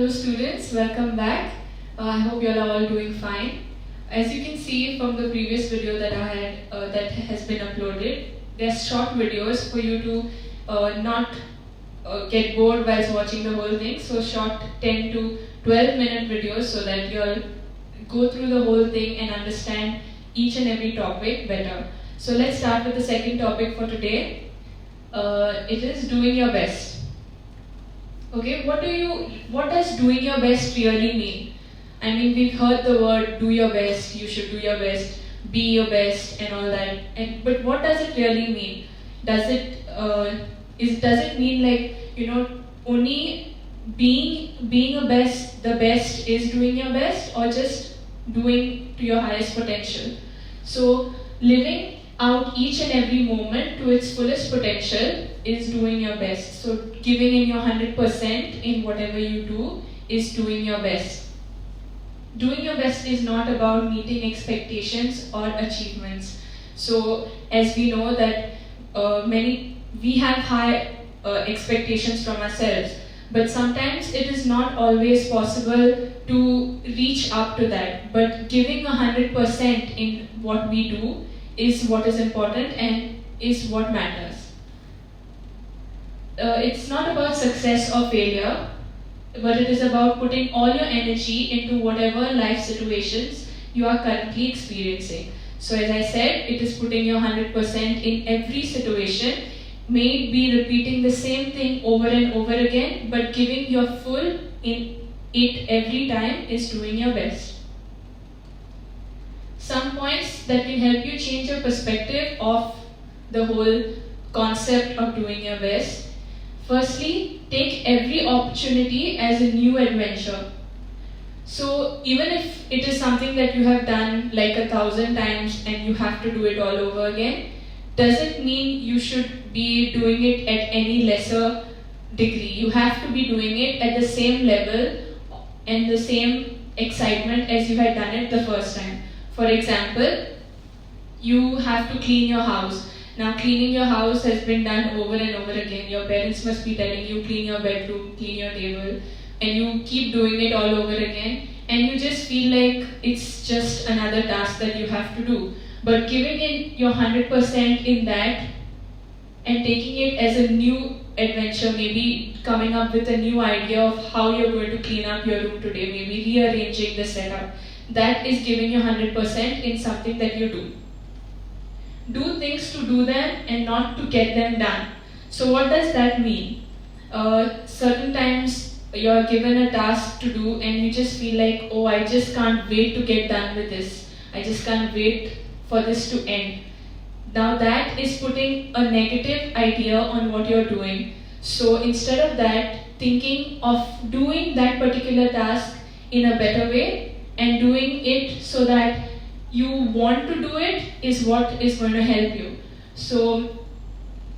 Hello students, welcome back. I hope you are all doing fine. As you can see from the previous video that I had that has been uploaded, they're short videos for you to not get bored whilst watching the whole thing. So short 10 to 12 minute videos so that you'll go through the whole thing and understand each and every topic better. So let's start with the second topic for today. It is doing your best. Okay, what does doing your best really mean? I mean, we've heard the word do your best, you should do your best, be your best and all that. But what does it really mean? Does it mean like, only being the best is doing your best, or just doing to your highest potential? So living out each and every moment to its fullest potential is doing your best. So giving in your 100% in whatever you do is doing your best. Doing your best is not about meeting expectations or achievements. So as we know that we have high expectations from ourselves, but sometimes it is not always possible to reach up to that. But giving 100% in what we do is what is important and is what matters. It's not about success or failure, but it is about putting all your energy into whatever life situations you are currently experiencing. So as I said, it is putting your 100% in every situation, may it be repeating the same thing over and over again, but giving your full in it every time is doing your best. Some points that can help you change your perspective of the whole concept of doing your best. Firstly, take every opportunity as a new adventure. So even if it is something that you have done like 1,000 times and you have to do it all over again, doesn't mean you should be doing it at any lesser degree. You have to be doing it at the same level and the same excitement as you had done it the first time. For example, you have to clean your house. Now cleaning your house has been done over and over again. Your parents must be telling you clean your bedroom, clean your table, and you keep doing it all over again, and you just feel like it's just another task that you have to do. But giving in your 100% in that and taking it as a new adventure, maybe coming up with a new idea of how you're going to clean up your room today, maybe rearranging the setup, that is giving your 100% in something that you do. Do things to do them and not to get them done. So what does that mean? Certain times you're given a task to do and you just feel like, oh, I just can't wait to get done with this. I just can't wait for this to end. Now that is putting a negative idea on what you're doing. So instead of that, thinking of doing that particular task in a better way and doing it so that you want to do it is what is going to help you. So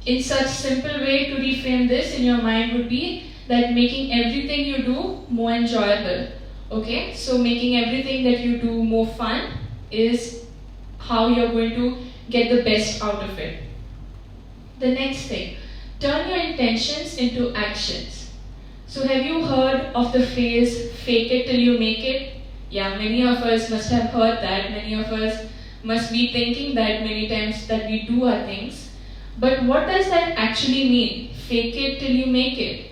in such simple way to reframe this in your mind would be that making everything you do more enjoyable. Okay, so making everything that you do more fun is how you're going to get the best out of it. The next thing, turn your intentions into actions. So have you heard of the phrase fake it till you make it? Yeah, many of us must have heard that. Many of us must be thinking that many times that we do our things. But what does that actually mean? Fake it till you make it.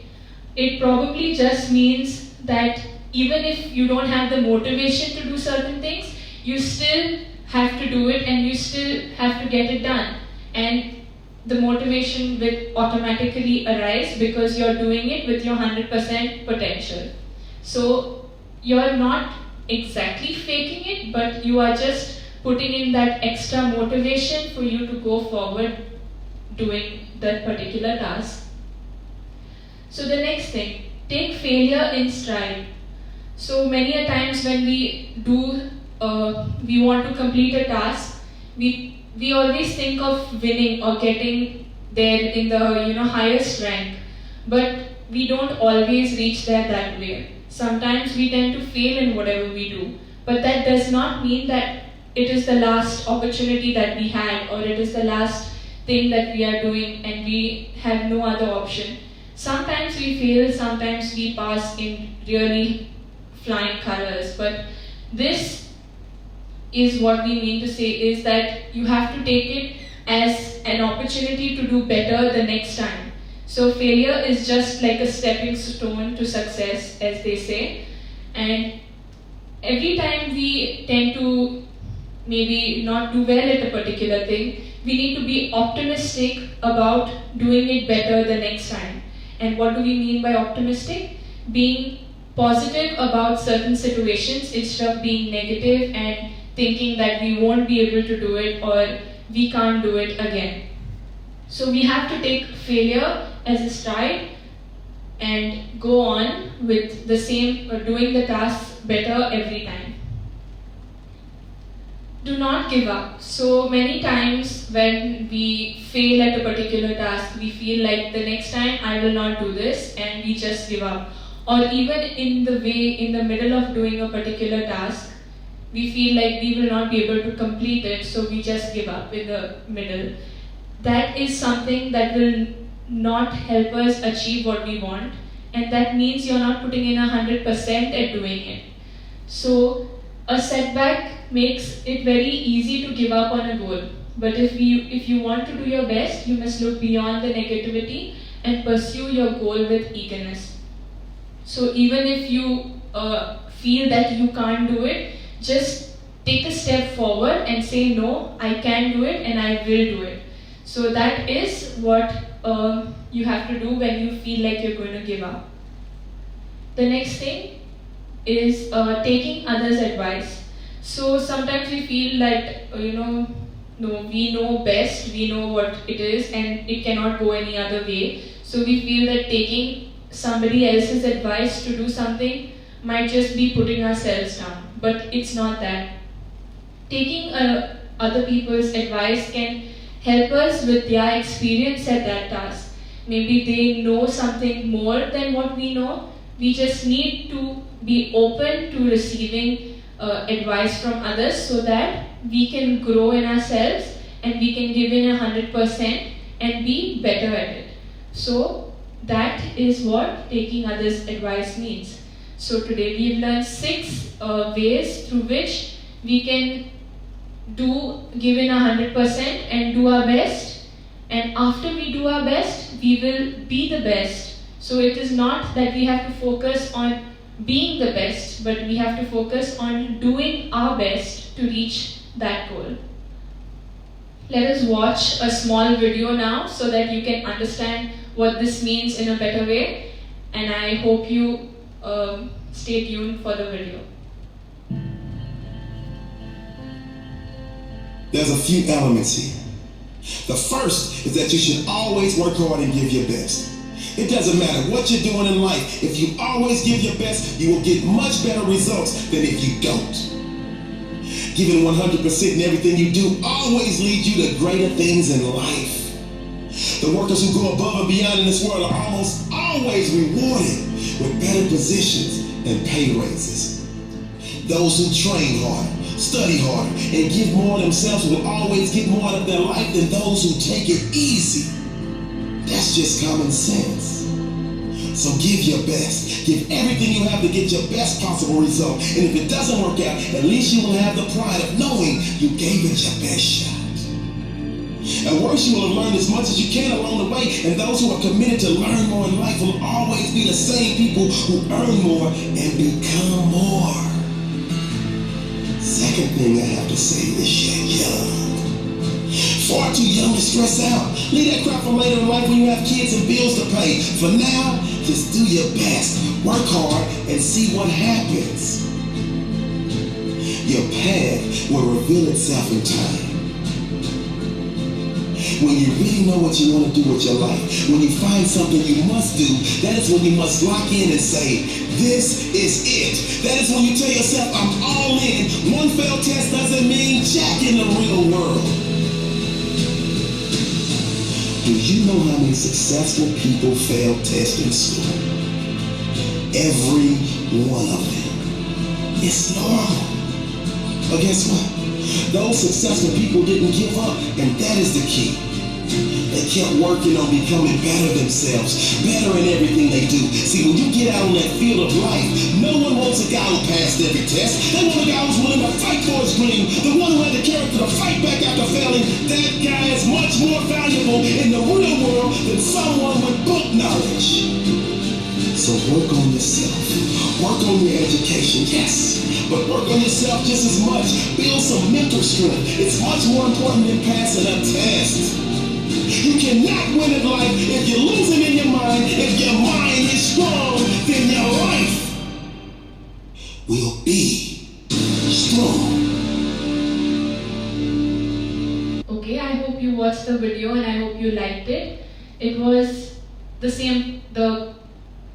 It probably just means that even if you don't have the motivation to do certain things, you still have to do it and you still have to get it done. And the motivation will automatically arise because you're doing it with your 100% potential. So you're not exactly faking it, but you are just putting in that extra motivation for you to go forward doing that particular task. So the next thing, take failure in stride. So many a times when we want to complete a task, we always think of winning or getting there in the highest rank, but we don't always reach there that way. Sometimes we tend to fail in whatever we do, but that does not mean that it is the last opportunity that we had or it is the last thing that we are doing and we have no other option. Sometimes we fail, sometimes we pass in really flying colors, but this is what we mean to say is that you have to take it as an opportunity to do better the next time. So failure is just like a stepping stone to success, as they say. And every time we tend to maybe not do well at a particular thing, we need to be optimistic about doing it better the next time. And what do we mean by optimistic? Being positive about certain situations instead of being negative and thinking that we won't be able to do it or we can't do it again. So we have to take failure as a stride and go on with the same, doing the tasks better every time. Do not give up. So many times when we fail at a particular task, we feel like the next time I will not do this and we just give up. Or even in the middle of doing a particular task, we feel like we will not be able to complete it, so we just give up in the middle. That is something that will not help us achieve what we want, and that means you're not putting in 100% at doing it. So a setback makes it very easy to give up on a goal. But if you want to do your best, you must look beyond the negativity and pursue your goal with eagerness. So even if you feel that you can't do it, just take a step forward and say, no, I can do it and I will do it. So that is what you have to do when you feel like you're going to give up. The next thing is taking others' advice. So sometimes we feel like, no, we know best, we know what it is and it cannot go any other way. So we feel that taking somebody else's advice to do something might just be putting ourselves down. But it's not that. Taking other people's advice can help us with their experience at that task. Maybe they know something more than what we know. We just need to be open to receiving advice from others so that we can grow in ourselves and we can give in 100% and be better at it. So that is what taking others' advice means. So today we've learned 6 ways through which we can give in 100% and do our best. And after we do our best, we will be the best. So it is not that we have to focus on being the best, but we have to focus on doing our best to reach that goal. Let us watch a small video now so that you can understand what this means in a better way. And I hope you stay tuned for the video. There's a few elements here. The first is that you should always work hard and give your best. It doesn't matter what you're doing in life. If you always give your best, you will get much better results than if you don't. Giving 100% in everything you do always leads you to greater things in life. The workers who go above and beyond in this world are almost always rewarded with better positions and pay raises. Those who train harder, study harder, and give more of themselves will always get more out of their life than those who take it easy. That's just common sense. So give your best. Give everything you have to get your best possible result. And if it doesn't work out, at least you will have the pride of knowing you gave it your best shot. At worst, you will have learned as much as you can along the way, and those who are committed to learn more in life will always be the same people who earn more and become more. Second thing I have to say is you're young. Far too young to stress out. Leave that crap for later in life when you have kids and bills to pay. For now, just do your best. Work hard and see what happens. Your path will reveal itself in time. When you really know what you want to do with your life, when you find something you must do, that is when you must lock in and say, this is it. That is when you tell yourself, I'm all in. One failed test doesn't mean jack in the real world. Do you know how many successful people fail tests in school? Every one of them. It's normal. But guess what? Those successful people didn't give up, and that is the key. They kept working on becoming better themselves, better in everything they do. See, when you get out on that field of life, no one wants a guy who passed every test. They want a guy who's willing to fight for his dream, the one who had the character to fight back after failing. That guy is much more valuable in the real world than someone with book knowledge. So work on yourself. Work on your education, yes, but work on yourself just as much. Build some mental strength. It's much more important than passing a test. You cannot win in life if you're losing in your mind. If your mind is strong, then your life will be strong. Okay, I hope you watched the video and I hope you liked it. It was the same,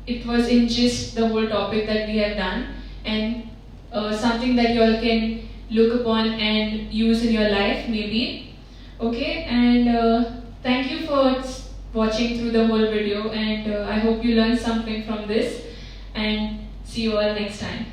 it was in just the whole topic that we have done, and something that you all can look upon and use in your life maybe. Okay, and thank you for watching through the whole video, and I hope you learned something from this, and see you all next time.